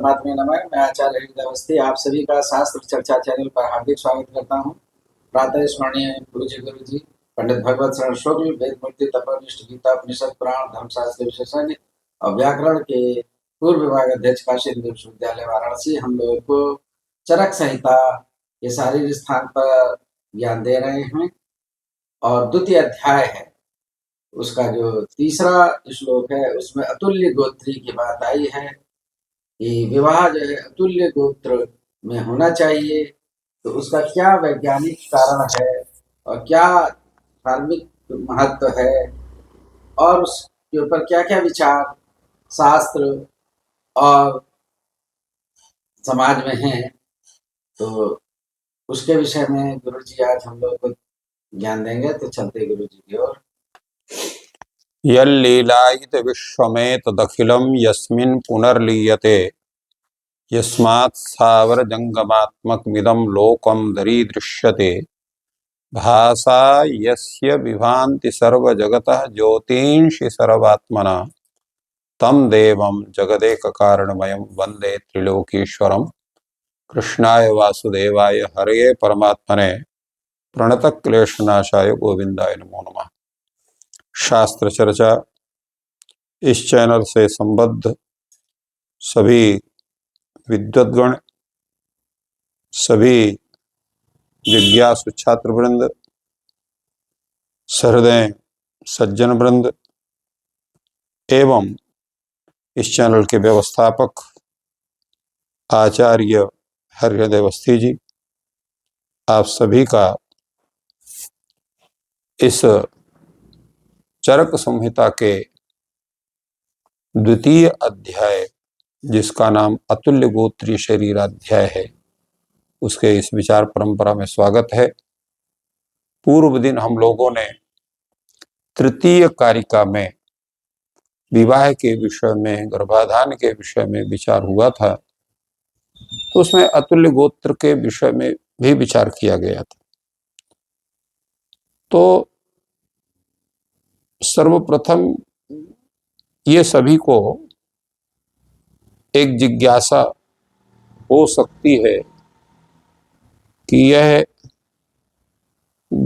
परमात्मा नमः। मैं आचार्य हृदय अवस्थी आप सभी का शास्त्र चर्चा चैनल पर हार्दिक स्वागत करता हूँ। प्रातः स्मरणीय गुरु जी पंडित भगवत शरण शुक्ल वेद मूर्ति तपोनिष्ठ गीता उपनिषद पुराण धर्मशास्त्र विशेषज्ञ और व्याकरण के पूर्व विभाग अध्यक्ष काशी हिंदू विश्वविद्यालय वाराणसी हम लोगों को चरक संहिता के शारीरिक स्थान पर ज्ञान दे रहे हैं और द्वितीय अध्याय है। उसका जो तीसरा श्लोक है उसमें अतुल्य गोत्री की बात आई है कि विवाह जो है अतुल्य गोत्र में होना चाहिए, तो उसका क्या वैज्ञानिक कारण है और क्या धार्मिक महत्व है और उसके ऊपर क्या क्या विचार शास्त्र और समाज में हैं, तो उसके विषय में गुरु जी आज हम लोग को ज्ञान देंगे। तो चलते गुरु जी की ओर। यल्लीलायित विश्वमेतदखिलं यस्मिन् पुनर्लीयते यस्मात् स्थावरजङ्गमात्मकमिदं लोकं दरीदृश्यते भासा यस्य विभान्ति सर्वजगतः ज्योतिंषि सर्वात्मना तं देवं जगदेककारणमयं वन्दे त्रिलोकीश्वरं कृष्णाय वासुदेवाय हरये परमात्मने प्रणतक्लेशनाशाय गोविंदाय नमो नमः। शास्त्र चर्चा इस चैनल से संबद्ध सभी विद्वद्गण, सभी जिज्ञासु छात्र वृंद, सहृदय सज्जन वृंद एवं इस चैनल के व्यवस्थापक आचार्य हरिहृदय अवस्थी जी, आप सभी का इस चरक संहिता के द्वितीय अध्याय, जिसका नाम अतुल्य गोत्रीय शरीराध्याय है, उसके इस विचार परंपरा में स्वागत है। पूर्व दिन हम लोगों ने तृतीय कारिका में विवाह के विषय में, गर्भाधान के विषय में विचार हुआ था, तो उसमें अतुल्य गोत्र के विषय में भी विचार किया गया था। तो सर्वप्रथम ये सभी को एक जिज्ञासा हो सकती है कि यह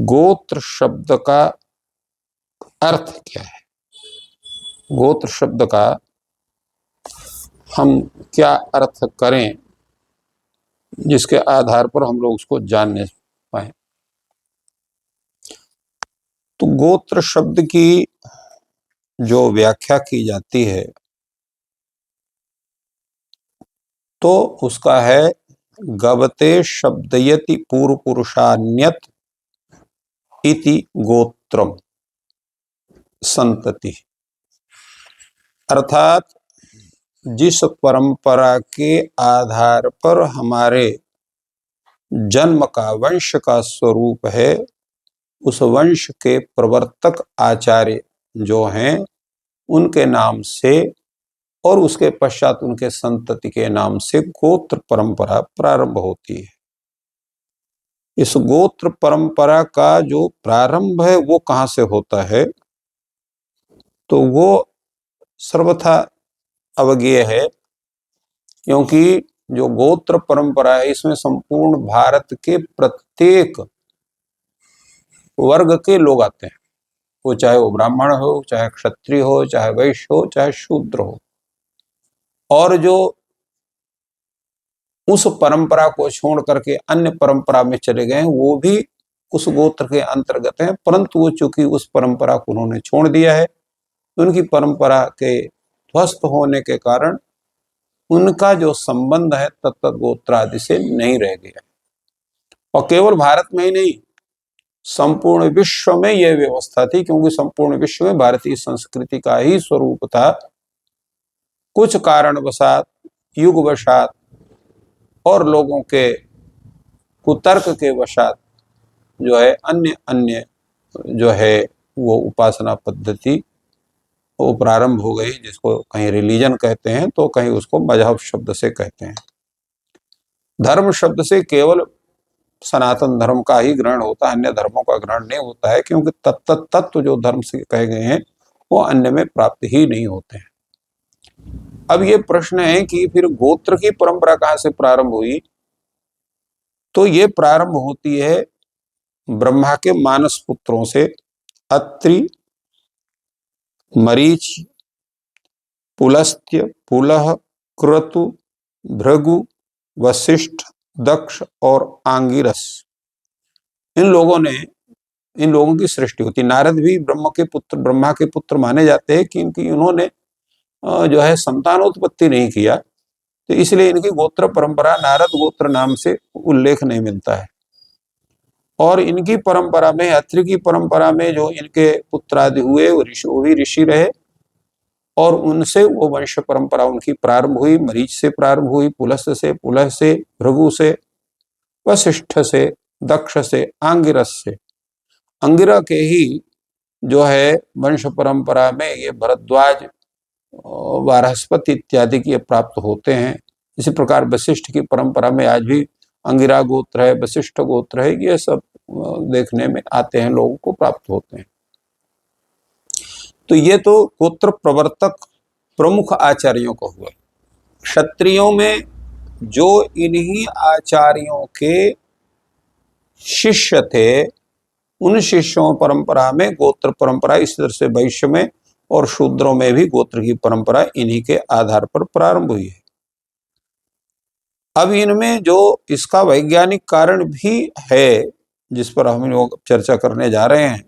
गोत्र शब्द का अर्थ क्या है, गोत्र शब्द का हम क्या अर्थ करें जिसके आधार पर हम लोग उसको जानने पाए। तो गोत्र शब्द की जो व्याख्या की जाती है तो उसका है गवते शब्दयति पूर्व पुरुषान्यत इति गोत्रम संतति, अर्थात जिस परंपरा के आधार पर हमारे जन्म का, वंश का स्वरूप है, उस वंश के प्रवर्तक आचार्य जो हैं उनके नाम से और उसके पश्चात उनके संतति के नाम से गोत्र परंपरा प्रारंभ होती है। इस गोत्र परंपरा का जो प्रारंभ है वो कहाँ से होता है, तो वो सर्वथा अवज्ञेय है, क्योंकि जो गोत्र परंपरा है इसमें संपूर्ण भारत के प्रत्येक वर्ग के लोग आते हैं, वो चाहे वो ब्राह्मण हो, चाहे क्षत्रिय हो, चाहे वैश्य हो, चाहे शूद्र हो, और जो उस परंपरा को छोड़ करके अन्य परंपरा में चले गए वो भी उस गोत्र के अंतर्गत हैं, परंतु वो चूंकि उस परंपरा को उन्होंने छोड़ दिया है, उनकी परंपरा के ध्वस्त होने के कारण उनका जो संबंध है तत्त गोत्र आदि से नहीं रह गया। और केवल भारत में ही नहीं, संपूर्ण विश्व में यह व्यवस्था थी, क्योंकि संपूर्ण विश्व में भारतीय संस्कृति का ही स्वरूप था। कुछ कारणवशात, युगवशात और लोगों के कुतर्क के वशात जो है अन्य अन्य जो है वो उपासना पद्धति वो प्रारंभ हो गई, जिसको कहीं रिलीजन कहते हैं तो कहीं उसको मजहब शब्द से कहते हैं। धर्म शब्द से केवल सनातन धर्म का ही ग्रहण होता है, अन्य धर्मों का ग्रहण नहीं होता है, क्योंकि तत्व जो धर्म से कहे गए हैं वो अन्य में प्राप्त ही नहीं होते हैं। अब ये प्रश्न है कि फिर गोत्र की परंपरा कहाँ से प्रारंभ हुई? तो ये प्रारंभ होती है ब्रह्मा के मानस पुत्रों से, अत्रि, मरीच, पुलस्त्य, पुलह, क्रतु, भृगु, वशिष्ठ, दक्ष और आंगिरस। इन लोगों की सृष्टि होती। नारद भी ब्रह्मा के पुत्र माने जाते हैं, क्योंकि इन्होंने जो है संतानोत्पत्ति नहीं किया, तो इसलिए इनकी गोत्र परंपरा नारद गोत्र नाम से उल्लेख नहीं मिलता है। और इनकी परंपरा में, अत्रि की परंपरा में जो इनके पुत्र आदि हुए वो भी ऋषि रहे, और उनसे वो वंश परंपरा उनकी प्रारंभ हुई। मरीच से प्रारंभ हुई, पुलह से, भृगु से, वशिष्ठ से, दक्ष से, आंगिरस से। अंगिरा के ही जो है वंश परंपरा में ये भरद्वाज, वारहस्पति इत्यादि की प्राप्त होते हैं। इसी प्रकार वशिष्ठ की परंपरा में आज भी अंगिरा गोत्र है, वशिष्ठ गोत्र है, ये सब देखने में आते हैं, लोगों को प्राप्त होते हैं। तो ये तो गोत्र प्रवर्तक प्रमुख आचार्यों को हुआ। क्षत्रियों में जो इन्हीं आचार्यों के शिष्य थे, उन शिष्यों परंपरा में गोत्र परंपरा, इस तरह से वैश्य में और शूद्रों में भी गोत्र की परंपरा इन्हीं के आधार पर प्रारंभ हुई है। अब इनमें जो इसका वैज्ञानिक कारण भी है, जिस पर हम लोग चर्चा करने जा रहे हैं,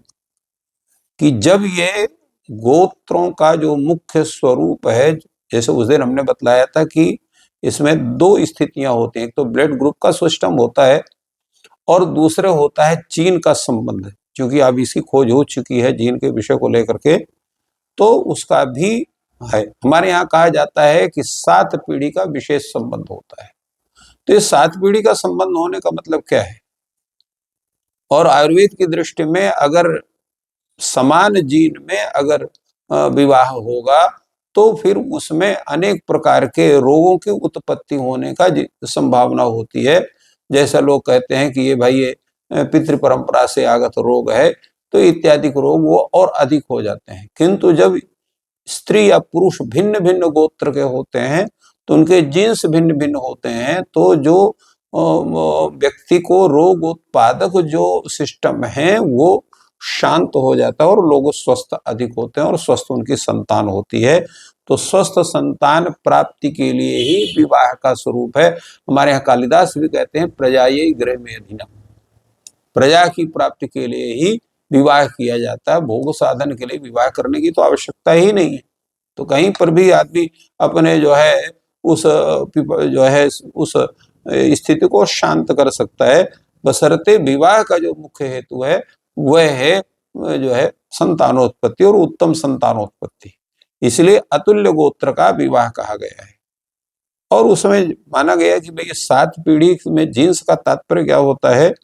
कि जब ये गोत्रों का जो मुख्य स्वरूप है, जैसे उस दिन हमने बतलाया था कि इसमें दो स्थितियां होती हैं, एक तो ब्लड ग्रुप का सिस्टम होता है और दूसरे होता है जीन का संबंध। क्योंकि अब इसकी खोज हो चुकी है जीन के विषय को लेकर के, तो उसका भी है। हमारे यहाँ कहा जाता है कि 7 पीढ़ी का विशेष संबंध होता है। तो ये 7 पीढ़ी का संबंध होने का मतलब क्या है? और आयुर्वेद की दृष्टि में अगर समान जीन में अगर विवाह होगा, तो फिर उसमें अनेक प्रकार के रोगों की उत्पत्ति होने का संभावना होती है। जैसा लोग कहते हैं कि ये भाई ये पितृ परंपरा से आगत रोग है, तो इत्यादि रोग वो और अधिक हो जाते हैं। किंतु जब स्त्री या पुरुष भिन्न भिन्न गोत्र के होते हैं, तो उनके जीन्स भिन्न भिन्न होते हैं, तो जो व्यक्ति को रोग उत्पादक जो सिस्टम है वो शांत हो जाता है और लोग स्वस्थ अधिक होते हैं और स्वस्थ उनकी संतान होती है। तो स्वस्थ संतान प्राप्ति के लिए ही विवाह का स्वरूप है। हमारे यहाँ कालिदास भी कहते हैं प्रजायै गृह में अधीनम, प्रजा की प्राप्ति के लिए ही विवाह किया जाता है। भोग साधन के लिए विवाह करने की तो आवश्यकता ही नहीं है। तो कहीं पर भी आदमी अपने जो है उस स्थिति को शांत कर सकता है, बशर्ते विवाह का जो मुख्य हेतु है वह है जो है संतानोत्पत्ति और उत्तम संतानोत्पत्ति। इसलिए अतुल्य गोत्र का विवाह कहा गया है। और उसमें माना गया कि भाई 7 पीढ़ी में जीन्स का तात्पर्य क्या होता है,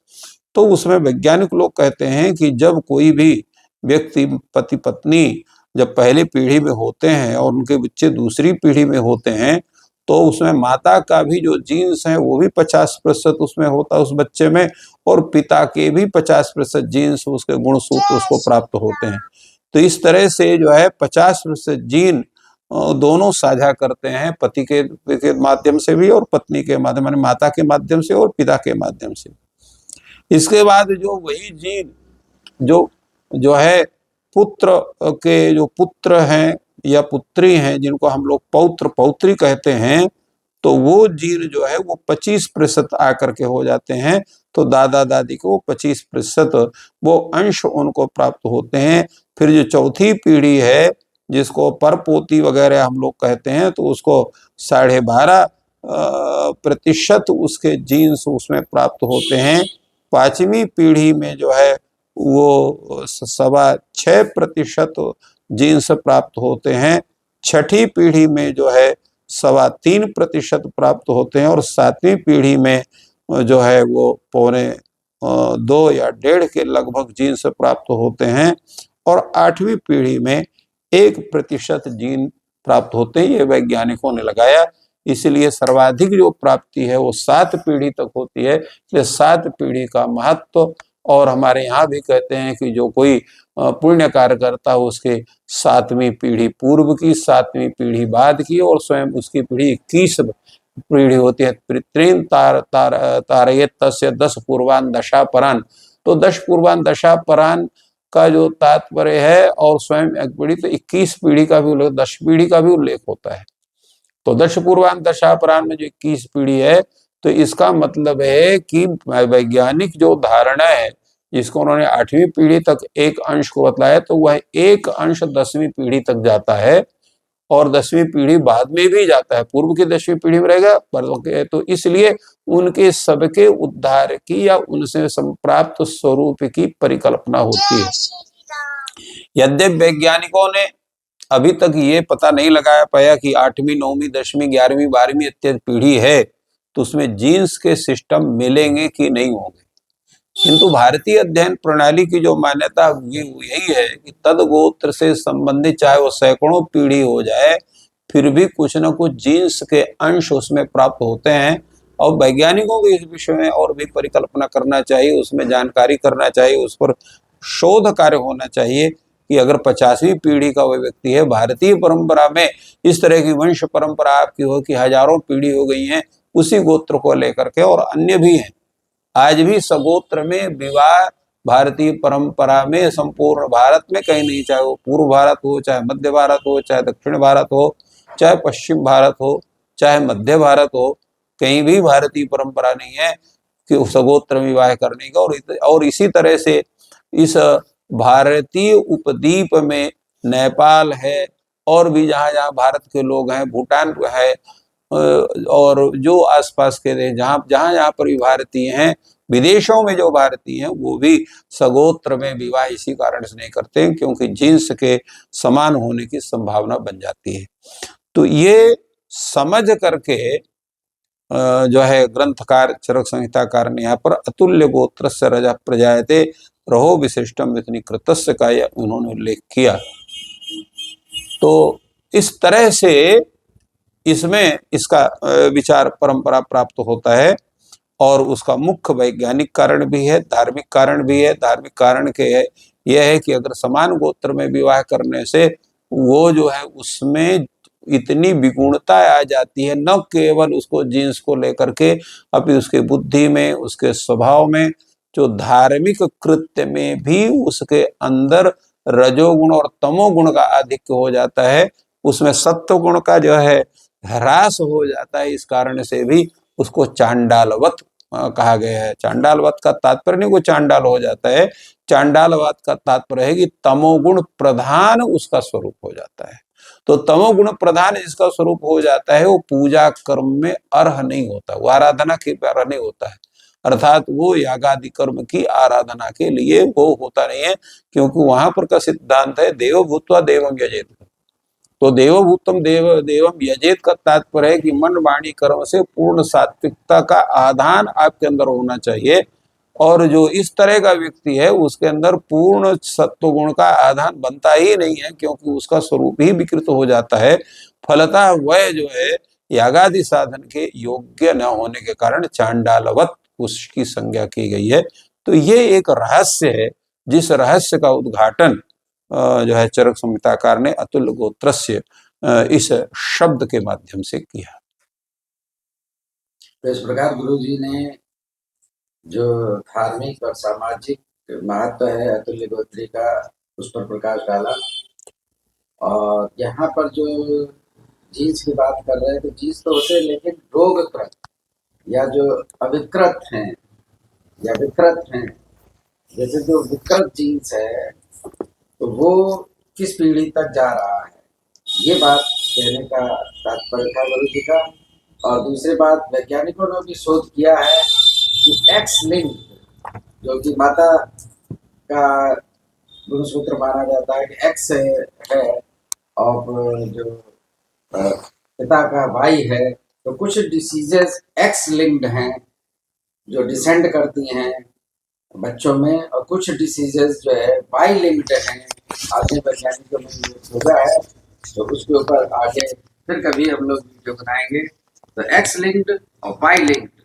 तो उसमें वैज्ञानिक लोग कहते हैं कि जब कोई भी व्यक्ति, पति पत्नी जब पहली पीढ़ी में होते हैं और उनके बच्चे दूसरी पीढ़ी में होते हैं, तो उसमें माता का भी जो जीन्स है वो भी 50% उसमें होता है उस बच्चे में, और पिता के भी 50% जीन्स, उसके गुणसूत्र उसको प्राप्त होते हैं। तो इस तरह से जो है 50% जीन दोनों साझा करते हैं, पति के माध्यम से भी और पत्नी के माध्यम, माने माता के माध्यम से और पिता के माध्यम से। इसके बाद जो वही जीन जो है पुत्र के जो पुत्र हैं या पुत्री हैं, जिनको हम लोग पौत्र पौत्री कहते हैं, तो वो जीन जो है वो 25% आकर के हो जाते हैं। तो दादा दादी को 25% वो अंश उनको प्राप्त होते हैं। फिर जो चौथी पीढ़ी है, जिसको परपोती वगैरह हम लोग कहते हैं, तो उसको 12.5% उसके जीन्स उसमें प्राप्त होते हैं। 5वीं पीढ़ी में जो है वो 6.25% जीन्स प्राप्त होते हैं। 6ठी पीढ़ी में जो है 3.25% प्राप्त होते हैं, और 7वीं पीढ़ी में जो है वो 2 या 1.5 के लगभग जीन्स प्राप्त होते हैं, और 8वीं पीढ़ी में 1% जीन प्राप्त होते हैं। ये वैज्ञानिकों ने लगाया। इसलिए सर्वाधिक जो प्राप्ति है वो 7 पीढ़ी तक होती है। इसलिए 7 पीढ़ी का महत्व और हमारे यहाँ भी कहते हैं कि जो कोई पुण्य कार्य करता है उसके 7वीं पीढ़ी पूर्व की, 7वीं पीढ़ी बाद की, और स्वयं उसकी पीढ़ी 21 पीढ़ी होती है। त्रीन तारयेत तस्य 10 पूर्वान दशा परान। तो 10 पूर्वान दशा परान का जो तात्पर्य है, और स्वयं एक पीढ़ी, तो 21 पीढ़ी का भी उल्लेख, 10 पीढ़ी का भी उल्लेख होता है। तो 10 पूर्वान दशा परान में जो 21 पीढ़ी है, तो इसका मतलब है कि वैज्ञानिक जो धारणा है, जिसको उन्होंने 8वीं पीढ़ी तक एक अंश को बतलाया, तो वह एक अंश 10वीं पीढ़ी तक जाता है, और 10वीं पीढ़ी बाद में भी जाता है, पूर्व की 10वीं पीढ़ी में रहेगा पर। तो इसलिए उनके सबके उद्धार की या उनसे संप्राप्त स्वरूप की परिकल्पना होती है। यद्यपि वैज्ञानिकों ने अभी तक ये पता नहीं लगाया पाया कि 8वीं 9वीं 10वीं 11वीं 12वीं इत्यादि पीढ़ी है तो उसमें जीन्स के सिस्टम मिलेंगे कि नहीं होंगे, किंतु भारतीय अध्ययन प्रणाली की जो मान्यता यही है कि तदगोत्र से संबंधित चाहे वो सैकड़ों पीढ़ी हो जाए, फिर भी कुछ न कुछ जीन्स के अंश उसमें प्राप्त होते हैं। और वैज्ञानिकों को इस विषय में और भी परिकल्पना करना चाहिए, उसमें जानकारी करना चाहिए, उस पर शोध कार्य होना चाहिए कि अगर 50वीं पीढ़ी का वह व्यक्ति है, भारतीय परंपरा में इस तरह की वंश परंपरा आपकी हो कि हजारों पीढ़ी हो गई हैं उसी गोत्र को लेकर के, और अन्य भी हैं। आज भी सगोत्र में विवाह भारतीय परंपरा में संपूर्ण भारत में कहीं नहीं, चाहे वो पूर्व भारत हो, चाहे मध्य भारत हो, चाहे दक्षिण भारत हो, चाहे पश्चिम भारत हो, चाहे मध्य भारत हो, कहीं भी भारतीय परंपरा नहीं है कि सगोत्र विवाह करने का। और इसी तरह से इस भारतीय उपद्वीप में नेपाल है, और भी जहाँ जहाँ भारत के लोग हैं, भूटान है, और जो आसपास के देश जहाँ जहाँ पर भी भारतीय हैं, विदेशों में जो भारतीय हैं, वो भी सगोत्र में विवाह इसी कारण से नहीं करते हैं क्योंकि जीन्स के समान होने की संभावना बन जाती है। तो ये समझ करके जो है ग्रंथकार चरक संहिताकार ने यहाँ पर अतुल्य गोत्रस्य रजः प्रजायते रहो विशिष्टम इतनी कृतस्य का उन्होंने उल्लेख किया। तो इस तरह से इसमें इसका विचार परंपरा प्राप्त होता है, और उसका मुख्य वैज्ञानिक कारण भी है, धार्मिक कारण भी है। धार्मिक कारण के है यह है कि अगर समान गोत्र में विवाह करने से वो जो है उसमें इतनी विगुणता आ जाती है, न केवल उसको जीन्स को लेकर के, अभी उसके बुद्धि में, उसके स्वभाव में, जो धार्मिक कृत्य में भी उसके अंदर रजोगुण और तमोगुण का आधिक्य हो जाता है, उसमें सत्व गुण का जो है ह्रास हो जाता है। इस कारण से भी उसको चांडालवत कहा गया है। चांडालवत का तात्पर्य नहीं वो चांडाल हो जाता है, चांडालवत का तात्पर्य है कि तमोगुण प्रधान उसका स्वरूप हो जाता है। तो तमोगुण प्रधान जिसका स्वरूप हो जाता है वो पूजा कर्म में अर्ह नहीं होता, वो आराधना के अर्ह नहीं होता है, अर्थात वो यागादि कर्म की आराधना के लिए वो होता नहीं है, क्योंकि वहां पर का सिद्धांत है देव भूत्वा देवम यजेत। तो देवभूतम देवम यजेत का तात्पर्य है कि मन वाणी कर्म से पूर्ण सात्विकता का आधान आपके अंदर होना चाहिए, और जो इस तरह का व्यक्ति है उसके अंदर पूर्ण सत्व गुण का आधान बनता ही नहीं है, क्योंकि उसका स्वरूप ही विकृत हो जाता है। फलतः वह जो है यागादि साधन के योग्य न होने के कारण चांडालवत उसकी संज्ञा की गई है। तो ये एक रहस्य है, जिस रहस्य का उद्घाटन जो है चरक संहिताकार ने अतुल्य गोत्रस्य इस शब्द के माध्यम से किया। तो इस प्रकार गुरु जी ने जो धार्मिक और सामाजिक महत्व है अतुल्य गोत्री का उस पर प्रकाश डाला। और यहाँ पर जो जीन्स की बात कर रहे हैं, तो जीन्स तो होते हैं लेकिन रोगकृत या जो अविकृत हैं या विकृत हैं, जैसे जो विकृत जीन्स है तो वो किस पीढ़ी तक जा रहा है, ये बात कहने का तात्पर्य था गुरु जी का। और दूसरी बात, वैज्ञानिकों ने भी शोध किया है कि एक्स लिंक, जो कि माता का गुणसूत्र माना जाता है कि एक्स है और जो पिता का वाई है, तो कुछ डिसीजेस एक्स लिंक्ड हैं जो डिसेंड करती हैं बच्चों में, और कुछ डिसीजेस जो है वाई लिंक्ड हैं। आगे वैज्ञानिकों में ये होगा है, तो उसके ऊपर आगे फिर कभी हम लोग वीडियो बनाएंगे। तो एक्स लिंक्ड और वाई लिंक्ड